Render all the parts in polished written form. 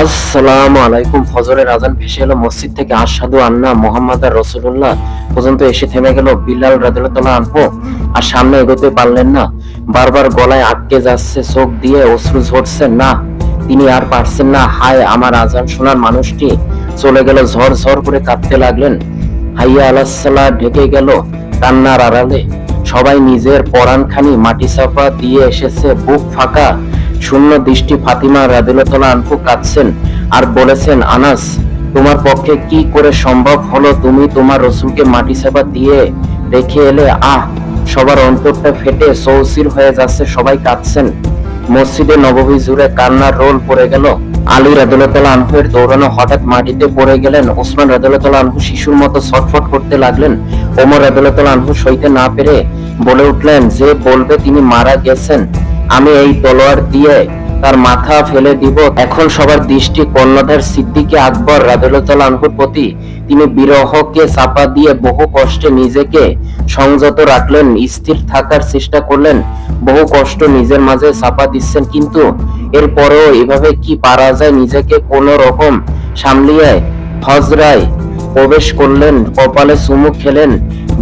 আসসালামু আলাইকুম। ফজরের আজান ভেসে এলো মসজিদ থেকে। আশহাদু আন্না মুহাম্মাদার রাসূলুল্লাহ পর্যন্ত এসে থেমে গেল বিল্লাল রাদিয়াল্লাহু আনহু। আর সামনে এগোতে পারলেন না। বারবার গলায় আটকে যাচ্ছে, চোখ দিয়ে অশ্রু ঝরছে। না, তিনি আর পারছেন না। হায়, আমার আজান শোনার মানুষটি চলে গেল। ঝর ঝর করে কাঁদতে লাগলেন। হাইয়া আলাস সালাহ ঢেকে গেল কান্নার আড়ালে। সবাই নিজের পরানখানি মাটি চাপা দিয়ে এসেছে। বুক ফাঁকা, শূন্য দৃষ্টি। ফাতিমা রাদিয়াল্লাহু আনহু কাঁদছেন আর বলেছেন, আনাস, তোমার পক্ষে কি করে সম্ভব হলো? তুমি তোমার রাসূলকে মাটি চাপা দিয়ে রেখে এলে। আহ! সবার অন্তরটা ফেটে চৌচির হয়ে যাচ্ছে। সবাই কাঁদছেন। মসজিদে নববী জুড়ে কান্নার রোল পড়ে গেল। আলী রাদিয়াল্লাহু আনহু এর দৌড়ানো হঠাৎ মাটিতে পড়ে গেলেন। ওসমান রাদিয়াল্লাহু আনহু শিশুর মতো ছটফট করতে লাগলেন। ওমর রাদিয়াল্লাহু আনহু সইতে না পেরে বলে উঠলেন, যে বলবে তিনি মারা গেছেন, আমি এই তলোয়ার দিয়ে তার মাথা ফেলে দিব। এখন সবার দৃষ্টি কর্ণধার সিদ্দিকে আকবর রাদিয়াল্লাহু আনহুর প্রতি। তিনি বিরহকে চাপা দিয়ে বহু কষ্টে নিজেকে সংযত রাখলেন, স্থির থাকার চেষ্টা করলেন। বহু কষ্ট নিজের মাঝে চাপা দিচ্ছেন, কিন্তু এরপরেও এভাবে কি পারা যায়? নিজেকে কোন রকম সামলিয়ে হজরায় প্রবেশ করলেন, কপালে চুমু খেলেন,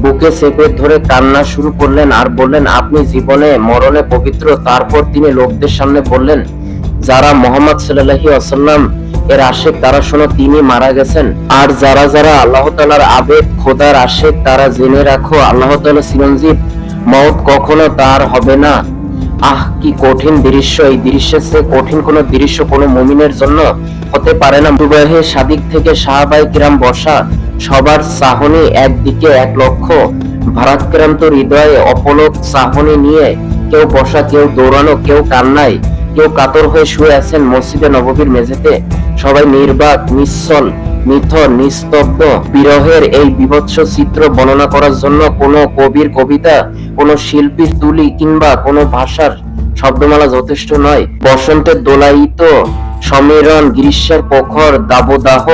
বুকে চেপে ধরে কান্না শুরু করলেন আর বললেন, আপনি জীবনে মরণে পবিত্র। তারপর তিনি লোকদের সামনে বললেন, যারা মুহাম্মদ সাল্লাল্লাহু আলাইহি ওয়াসাল্লাম এর আশিক তারা শোনো, তিনি মারা গেছেন। আর যারা যারা আল্লাহ তাআলার আবেদ, খোদার আশিক, তারা জেনে রাখো, আল্লাহ তাআলা চিরঞ্জীব, মওত কখনো তার হবে না। আহ, কি কঠিন দৃশ্য! এই দৃশ্যের চেয়ে কঠিন কোন দৃশ্য কোন মুমিনের জন্য হতে পারে না। দুবাহে সাদিক থেকে সাহাবায়ে কিরাম বসা, সবার চাহনি একদিকে, এক লক্ষ্য। ভারাক্রান্ত হৃদয়ে অপলক চাহনি নিয়ে কেউ বসা, কেউ দৌড়ানো, কেউ কান্নায়, কেউ কাতর হয়ে শুয়ে আছেন মসজিদে নববীর মেঝেতে। সবাই নির্বাক, নিশ্চল, নিথর, নিস্তব্ধ। বিরহের এই বিভৎস চিত্র বর্ণনা করার জন্য কোনো কবির কবিতা, কোনো শিল্পীর তুলি কিংবা কোনো ভাষার শব্দমালা যথেষ্ট নয়। বসন্তের দোলায়িত সমীরণ, গ্রীষ্মের প্রখর দাবদাহ,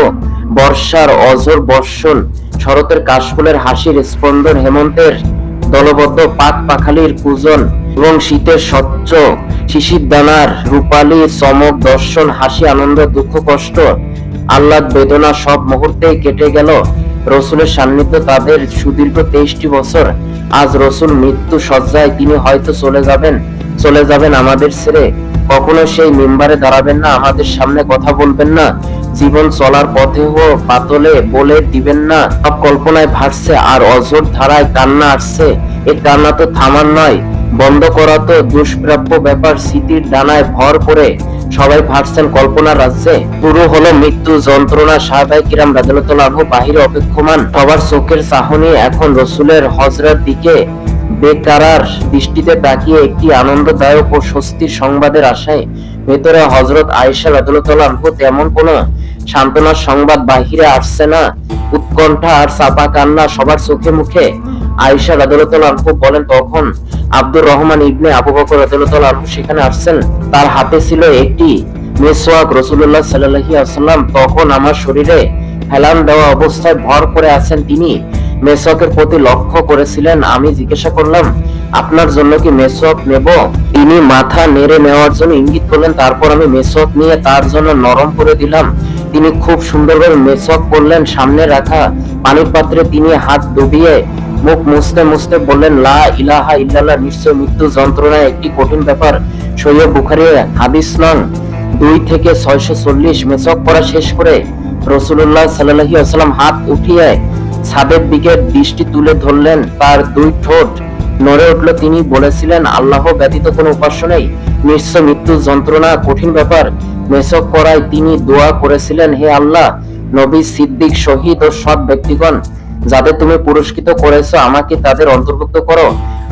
বর্ষার অঝোর বর্ষণ, শরতের কাশফুলের হাসির স্পন্দন, হেমন্তের দলবদ্ধ পাক পাখালির পূজন এবং শীতের স্বচ্ছ শিশির দানার রূপালী চমক দর্শন, হাসি, আনন্দ, দুঃখ, কষ্ট, আহ্লাদ, বেদনা সব মুহূর্তেই কেটে গেল। রসুলের সান্নিধ্য তাদের সুদীর্ঘ 23টি বছর। আজ রসুল মৃত্যু শয্যায়। তিনি হয়তো চলে যাবেন আমাদের ছেড়ে। কখনো সেই মিম্বারে দাঁড়াবেন না, আমাদের সামনে কথা বলবেন না, জীবন চলার পথেও পাতলে বলে দিবেন না। সব কল্পনায় ভাসছে আর অঝোর ধারায় কান্না আসছে। এই কান্না তো থামার নয়, বন্ধ করা তো দুষ্প্রাপ্য ব্যাপার। স্মৃতির ডানায় ভর করে সবাই ভাসছেন কল্পনার রাজ্যে। শুরু হলো মৃত্যু যন্ত্রণা। সাহাবায়ে কিরাম রাদিয়াল্লাহু আনহু বাহিরে অপেক্ষমান। সবার চোখের চাহনি এখন রসুলের হজরার দিকে। বেকারার দৃষ্টিতে তাকিয়ে একটি আনন্দদায়ক ও স্বস্তির সংবাদের আশায় ভেতরে হযরত আয়েশা রাদিয়াল্লাহু আনহা। তেমন কোন সান্ত্বনার সংবাদ বাহিরে আসছে না। উৎকণ্ঠা আর চাপা কান্না সবার চোখে মুখে। আয়েশা রাদিয়াল্লাহু আনহা বলেন, তখন আব্দুর রহমান ইবনে আবু বকর রাদিয়াল্লাহু আনহু সেখানে আসছেন। তার হাতে ছিল একটি মেসওয়াক। রাসূলুল্লাহ সাল্লাল্লাহু আলাইহি ওয়াসাল্লাম তখন আমার শরীরে হেলান দেওয়া অবস্থায় ভর করে আছেন। তিনি মেসওয়াকের প্রতি লক্ষ্য করেছিলেন। আমি জিজ্ঞাসা করলাম, আপনার জন্য কি মেসওয়াক নেব? তিনি মাথা নেড়ে নেওয়ার জন্য ইঙ্গিত করলেন। তারপর আমি মেসওয়াক নিয়ে তার জন্য নরম করে দিলাম। তিনি খুব সুন্দরভাবে মেসওয়াক করলেন। সামনে রাখা পানির পাত্রে তিনি হাত ডুবিয়ে মুখ মুছতে মুছতে বললেন, লা ইলাহা ইল্লাল্লাহ, নিশ্চয় মৃত্যু যন্ত্রণা একটি কঠিন ব্যাপার। সহিহ বুখারী হাদিস নং 2 থেকে 640। মেসওয়াক করা শেষ করে রাসূলুল্লাহ সাল্লাল্লাহু আলাইহি ওয়াসাল্লাম হাত উঠিয়ে ছাদের দিকে দৃষ্টি তুলে ধরলেন। তার দুই ঠোঁট নড়ে উঠল। তিনি বলেছিলেন, আল্লাহ ব্যতীত কোনো উপাস্য নেই। নিশ্চয় মৃত্যু যন্ত্রণা কঠিন ব্যাপার। মেসওয়াক করায় তিনি দোয়া করেছিলেন, হে আল্লাহ, নবী, সিদ্দিক, শহীদ ও সৎ ব্যক্তিগণ যাদের তুমি পুরস্কৃত করেছো, আমাকে তাদের অন্তর্ভুক্ত করো।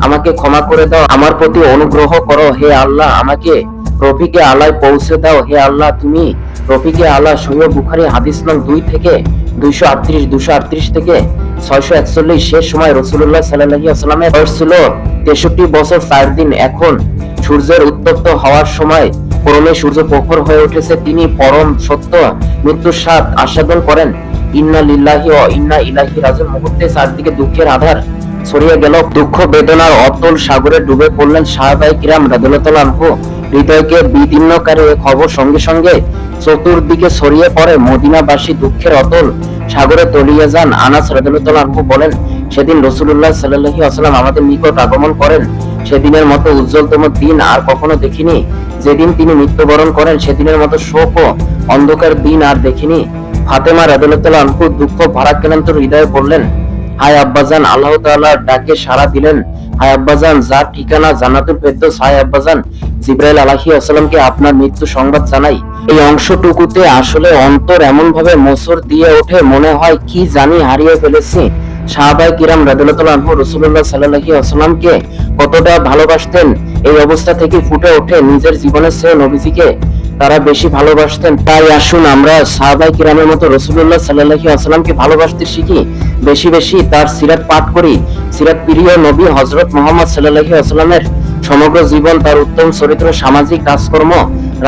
আমাকে ক্ষমা করে দাও, আমার প্রতি অনুগ্রহ করো। হে আল্লাহ, আমাকে রফিকে আলায় পৌঁছে দাও। হে আল্লাহ, তুমি রফিকে আলা। সহিহ বুখারী হাদিস নং 2 থেকে 238, 238 থেকে 641। শেষ সময় রাসূলুল্লাহ সাল্লাল্লাহু আলাইহি ওয়াসাল্লামের বয়স ছিল 63 বছর 4 দিন। এখন সূর্যের উত্তপ্ত হওয়ার সময়। ক্রমে সূর্য প্রখর হয়ে উঠেছে। তিনি পরম সত্য মৃত্যুর স্বাদ আস্বাদন করেন। ইন্না লিল্লাহি ওয়া ইন্না ইলাইহি রাজিউন। মুহূর্তে চারদিকে দুঃখের আধার ছড়িয়ে গেল। দুঃখ বেদনার অতল সাগরে ডুবে পড়লেন সাহাবায়ে কিরাম রাদিয়াল্লাহু আনহু। হৃদয়কে বিদীর্ণকারী খবর সঙ্গে সঙ্গে চতুর্দিকে ছড়িয়ে পড়ে। মদিনাবাসী দুঃখের অতল সাগরে তলিয়ে যান। আনাস রাদিয়াল্লাহু আনহু বলেন, সেদিন রাসূলুল্লাহ সাল্লাল্লাহু আলাইহি ওয়াসাল্লাম আমাদের নিকট আগমন করেন। সেদিনের মতো উজ্জ্বলতম দিন আর কখনো দেখিনি। যেদিন তিনি মৃত্যুবরণ করেন সেদিনের মতো শোক ও অন্ধকার দিন আর দেখিনি। ফাতেমা রাদিয়াল্লাহু আনহু দুঃখ ভারাক্রান্ত হৃদয়ে বললেন, হায় আব্বাজান, আল্লাহ তাআলার ডাকে সাড়া দিলেন। হায় আব্বাজান, যার ঠিকানা জান্নাতুল ফেরদৌস। হায় আব্বাজান, জিবরাইল আলাইহিস সালামকে আপনার মৃত্যু সংবাদ জানাই। এই অংশটুকুতে আসলে অন্তর এমন ভাবে মোচড় দিয়ে ওঠে, মনে হয় কি জানি হারিয়ে ফেলেছি। সাহাবায়ে কিরাম রাদিয়াল্লাহু আনহু রাসূলুল্লাহ সাল্লাল্লাহু আলাইহি ওয়াসাল্লামকে কতটা ভালোবাসতেন এই অবস্থা থেকে ফুটে ওঠে। নিজের জীবনের চেয়ে নবীজিকে তারা বেশি ভালোবাসতেন। তাই আসুন আমরা সাহাবায়ে কিরামের মতো রাসূলুল্লাহ সাল্লাল্লাহু আলাইহি ওয়াসাল্লামকে ভালোবাসতে শিখি, বেশি বেশি তার সিরাত পাঠ করি। সিরাত প্রিয় নবী হযরত মুহাম্মদ সাল্লাল্লাহু আলাইহি ওয়াসাল্লামের সমগ্র জীবন, তার উত্তম চরিত্র, সামাজিক কাজকর্ম,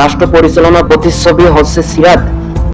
রাষ্ট্র পরিচালনা প্রতিচ্ছবি হচ্ছে সিরাত।